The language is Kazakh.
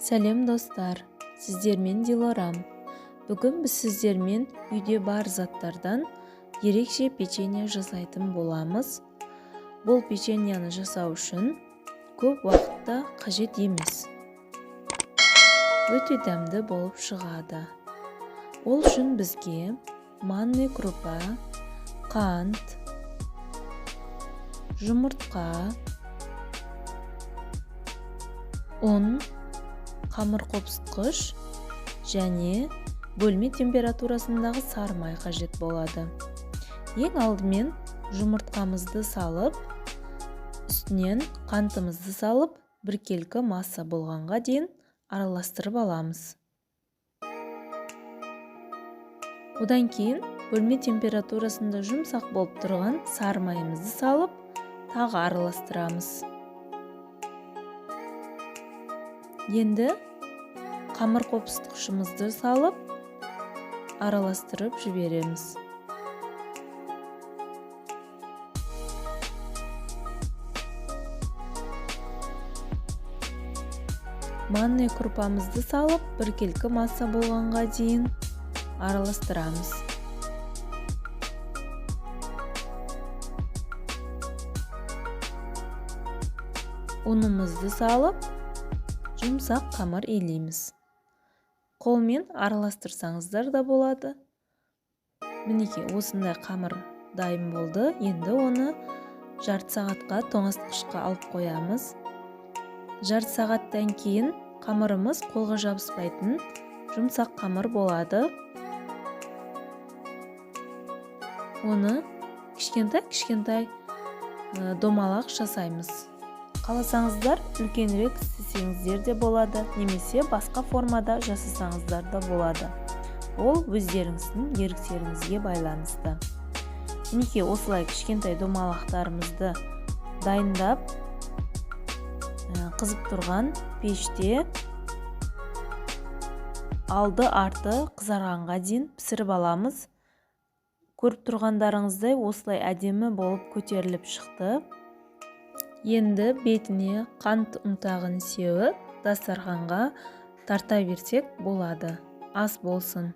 Сәлем достар, сіздермен Дилорам. Бүгін біз сіздермен үйде бар заттардан ерекше печенье жасайтын боламыз. Бұл печеньені жасау үшін көп уақытта қажет емес. Өте дәмді болып шығады. Ол үшін бізге манный крупа, қант, жұмыртқа, ұн, қамыр қопсытқыш және бөлме температурасындағы сары май қажет болады. Ең алдымен жұмыртқамызды салып, үстінен қантымызды салып, біркелкі масса болғанға дейін араластырып аламыз. Одан кейін бөлме температурасында жұмсақ болып тұрған сары майымызды салып, тағы араластырамыз. Енді қамыр қопсытқышымызды салып, араластырып жібереміз. Манный крупамызды салып, біркелкі масса болғанға дейін араластырамыз. Ұнымызды салып, жұмсақ қамыр илейміз. Қолмен араластырсаңыздар да болады. Мінекей, осындай қамыр дайын болды. Енді оны жарты сағатқа тоңазытқышқа алып қоямыз. Жарты сағаттан кейін қамырымыз қолға жабыспайтын жұмсақ қамыр болады. Оны кішкентай домалақ жасаймыз. Қаласаңыздар, үлкенірек істесеңіздер де болады, немесе басқа формада жасасаңыздар да болады. Ол өздеріңіздің еріктеріңізге байланысты. Мінекей, осылай кішкентай домалақтарымызды дайындап, қызып тұрған пеште алды-арты қызарғанға дейін пісіріп аламыз. Көріп тұрғандарыңыздай осылай әдемі болып көтеріліп шықты. Енді бетіне қант ұнтағын сеуіп, дастарханға тарта берсек болады. Ас болсын.